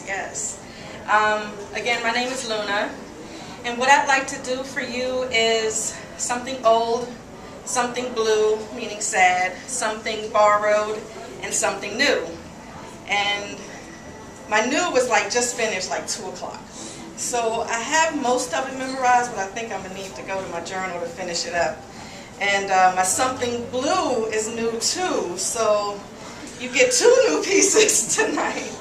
yes. Again, my name is Luna, and what I'd like to do for you is something old, something blue, meaning sad, something borrowed, and something new. And my new was like just finished, like 2 o'clock. So I have most of it memorized, but I think I'm going to need to go to my journal to finish it up. And my something blue is new too, so you get 2 new pieces tonight.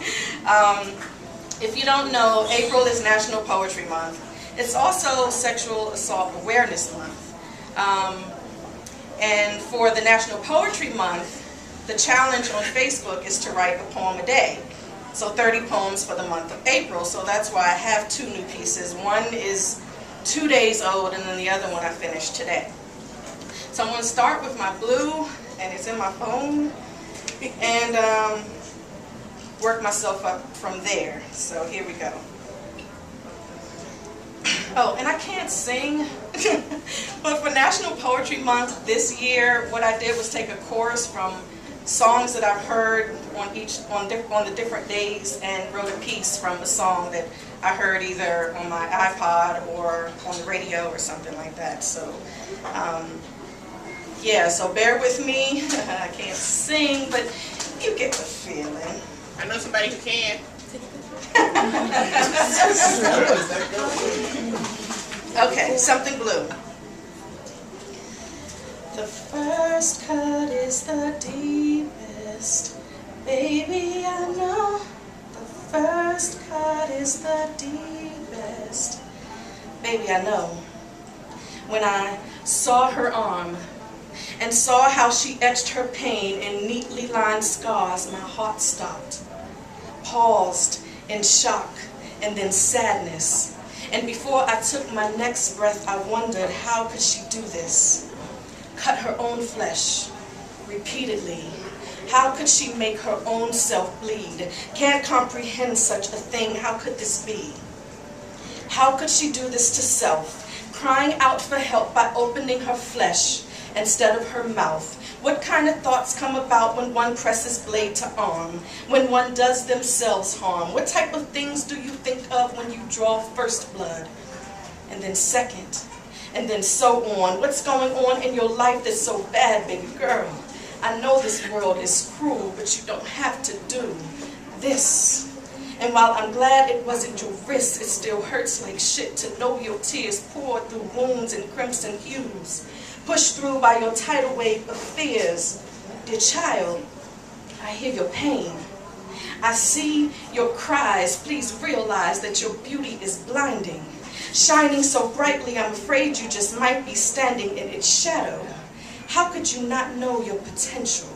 If you don't know, April is National Poetry Month. It's also Sexual Assault Awareness Month. And for the National Poetry Month, the challenge on Facebook is to write a poem a day. So 30 poems for the month of April. So that's why I have 2 new pieces. One is 2 days old, and then the other one I finished today. So I'm going to start with my blue, and it's in my phone, and work myself up from there. So here we go. Oh, and I can't sing, but for National Poetry Month this year, what I did was take a chorus from songs that I've heard on the different days, and wrote a piece from a song that I heard either on my iPod or on the radio or something like that. So yeah, so bear with me. I can't sing, but you get the feeling. I know somebody who can. Okay, something blue. The first cut is the deepest, baby, I know. The first cut is the deepest, baby, I know. When I saw her arm and saw how she etched her pain in neatly lined scars, my heart stopped, paused in shock and then sadness. And before I took my next breath, I wondered, how could she do this? Cut her own flesh repeatedly. How could she make her own self bleed? Can't comprehend such a thing. How could this be? How could she do this to self, crying out for help by opening her flesh instead of her mouth? What kind of thoughts come about when one presses blade to arm, when one does themselves harm? What type of things do you think of when you draw first blood, and then second, and then so on? What's going on in your life that's so bad, baby girl? I know this world is cruel, but you don't have to do this. And while I'm glad it wasn't your wrist, it still hurts like shit to know your tears poured through wounds and crimson hues, pushed through by your tidal wave of fears. Dear child, I hear your pain. I see your cries. Please realize that your beauty is blinding, shining so brightly I'm afraid you just might be standing in its shadow. How could you not know your potential?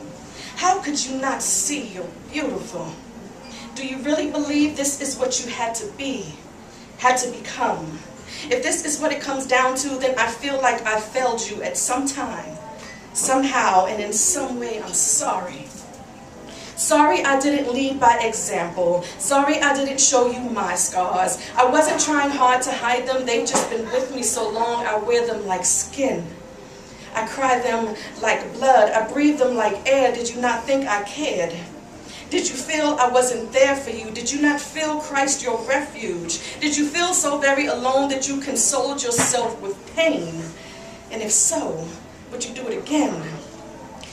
How could you not see you're beautiful? Do you really believe this is what you had to be, had to become? If this is what it comes down to, then I feel like I failed you at some time, somehow, and in some way I'm sorry. Sorry I didn't lead by example. Sorry I didn't show you my scars. I wasn't trying hard to hide them. They've just been with me so long I wear them like skin. I cry them like blood. I breathe them like air. Did you not think I cared? Did you feel I wasn't there for you? Did you not feel Christ your refuge? Did you feel so very alone that you consoled yourself with pain? And if so, would you do it again?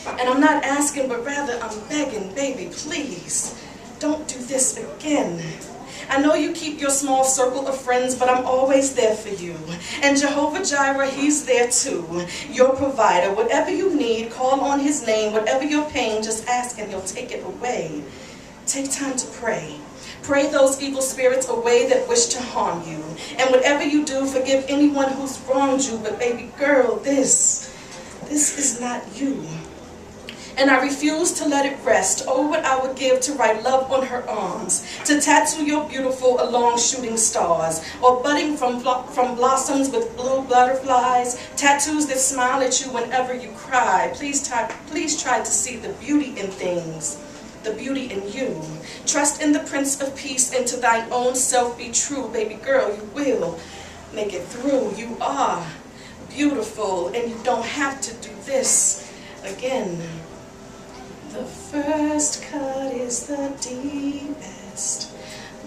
And I'm not asking, but rather I'm begging, baby, please, don't do this again. I know you keep your small circle of friends, but I'm always there for you. And Jehovah Jireh, he's there too, your provider. Whatever you need, call on his name. Whatever your pain, just ask and he'll take it away. Take time to pray. Pray those evil spirits away that wish to harm you. And whatever you do, forgive anyone who's wronged you. But baby girl, this is not you. And I refuse to let it rest. Oh, what I would give to write love on her arms, to tattoo your beautiful along shooting stars, or budding from blossoms with blue butterflies, tattoos that smile at you whenever you cry. Please try to see the beauty in things, the beauty in you. Trust in the Prince of Peace, and to thine own self be true. Baby girl, you will make it through. You are beautiful, and you don't have to do this again. The first cut is the deepest,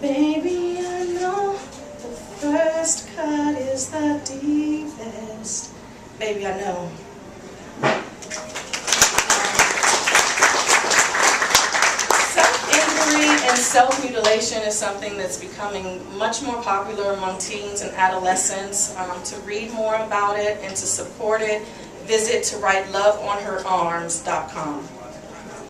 Baby, I know the first cut is the deepest. Baby, I know. Self-injury and self-mutilation is something that's becoming much more popular among teens and adolescents. To read more about it and to support it, visit to write loveonherarms.com.